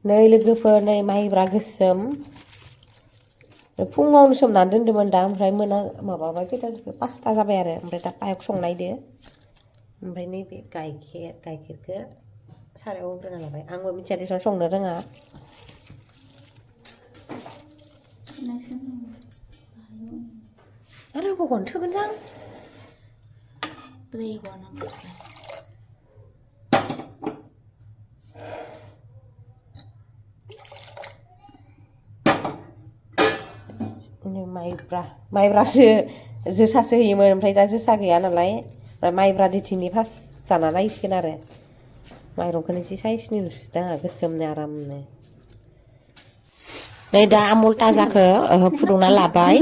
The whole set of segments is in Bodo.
नै लोगोफोर नै माइब्रा गोसोम फुङावनो सोमनानै दोन्दोंमोन दा ओमफ्राय मोना माबाबाय खैथा 5ता जाबाय आरो ओमफ्राय दा पायक संनायदो ओमफ्राय नैबे गाइखेरखौ सारायाव होग्रोना लाबाय आंबो मिथिया देसन संनो रोङा आरो बगन थोगोन जां माइब्रासो जोसासो होयोमोन ओमफ्राय दा जोसा गैया नालाय माइब्रा दैथिनि फार्स्ट जाना नायसिगोन आरो माइरंखौनो एसे साइसनि नुसिदों आंहा गोसोमनो आरामनो नै दा आमुल ताजाखौ फुदुंना लाबाय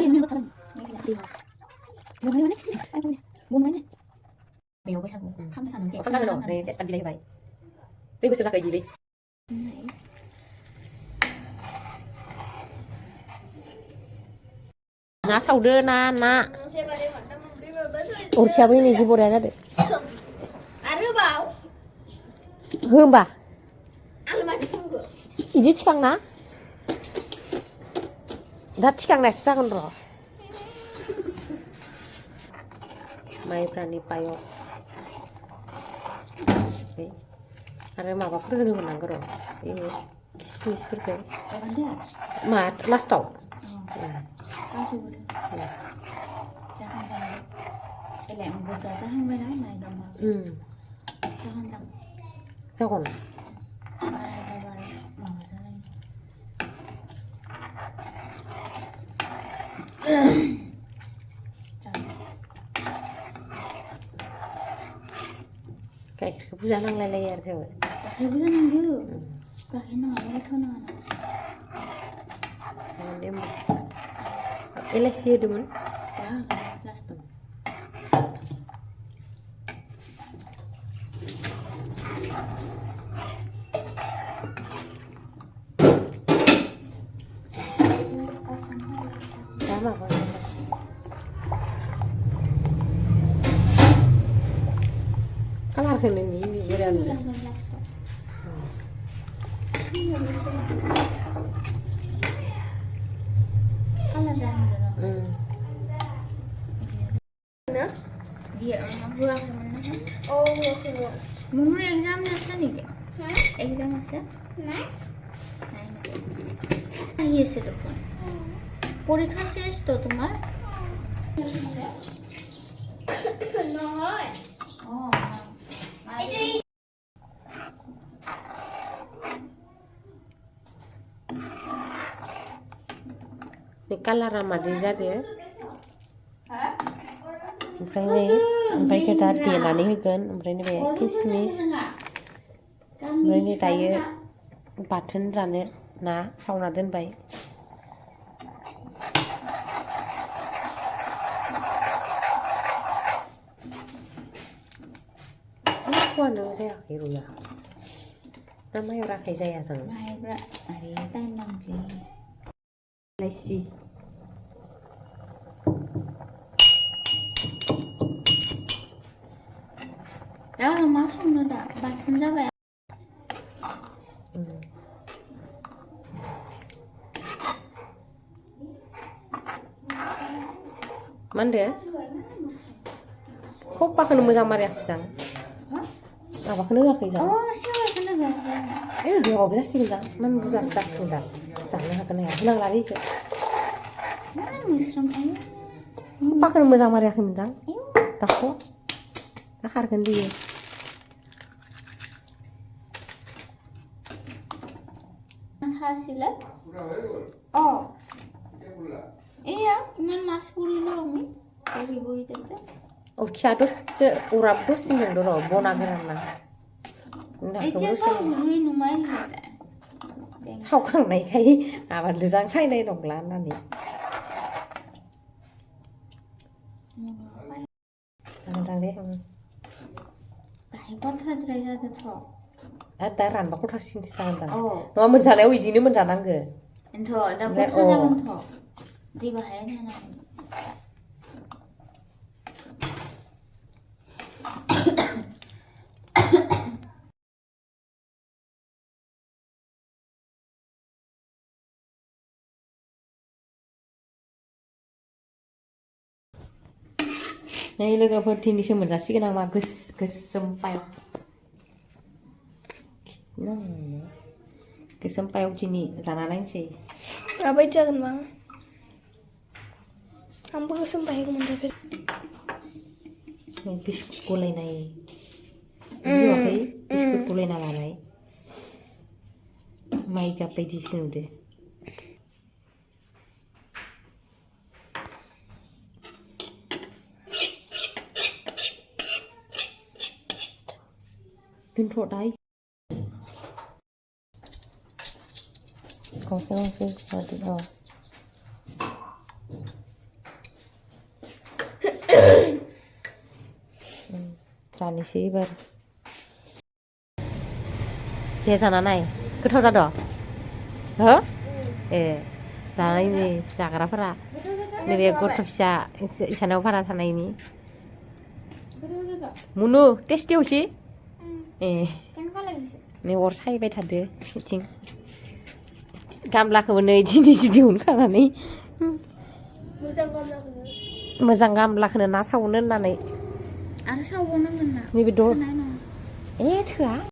ना सावदो ना अरखियाबो नै जि बरिया जादो हो होमबा इदि थिखांना दा थिखांनायसो जागोन र' माइब्रानि पायक आरो माबाफोर होनो मोननांगौ र' किसमिसफोरखौ मा लास्टाव जागोन गाइखेरखौ बुरजा नांलायलायो आरो थेवबो गाइखेर बुरजा नांगौ गाइखेर नङाबा गोथाव नाङा एलाइसि होदोंमोन लास्टआव दा माबा कालारखौ नोंनि बोराय कालार जाहांदों dia orang buah mana kan? Oh, buah. Mumur exam আছে নাকি? হ্যাঁ exam আছে না না এসে দেখুন পরীক্ষা শেষ তো তোমার না হয় ও ini कालारा मादि जादो ओमफ्राय दा देनानै होगोन ओमफ्राय बे किसमिस ओमफ्राय दायो बाथोन जानो ना सावना दोनबाय एख'आनो जायाखै रुया ना माइब्राखाय जाया जों माइब्रा आरो टाइम नांगौ लाइसि दा मा संनो दा बाथोन जाबाय मा होनदो खप्पाखौनो मोजां मारियाखै जां माबाखौनो होआखै जां सेवाइखौनो होआखै होआबाबो जासिगोन दां मान बुरजासो जासिगोन दां जानो हागोन ना हाया होनांला बेखौ खप्पाखौनो मोजां मारियाखैमोन जां दाख' दा खारगोन बियो hasilnya oh iya iman mas pulilo mi ibu itu urkia dosce urap dosing doro bona gerana itu sauri numain ada सावखांनायखाय आबाद मोजां सायनाय नंला होननानै मोजां दे बाहायबाथारद्राय जादोंथ' दा रानबा खथासिनसो जागोनदां नङा मोनजानायाव बिदिनो मोनजानांगो एनथ' दा गथा जागोनथ' दै बाहाय होनांगोन नै लोगोफोर दिनैसो मोनजासिगोन नामा गोसोम पायक गोसोम पायक दिनै जाना नायनोसै माबायदि जागोन मा आंबो गोसोम पायक मोनजाफेर बिस्कुट गलायनाय नुवाखै बिस्कुट गलायना लानाय माइ गाब बायदिसो नुदो दोनथ'दाय गंसे जानोसै एबार दे जाना नाय गोथाव जादों हो ए जानायनि जाग्राफोरा नैबे गथ' फिसा इसानाव भारा थानायनि मुनु टेस्टियावसि ए नै अर सायबाय थादो बिथिं गामलाखौबो नै दिनैसो दिहुनखानानै मोजां गामलाखौनो ना सावनो होननानै आरो सावबावनांगोन ना नैबे द' ए थोआ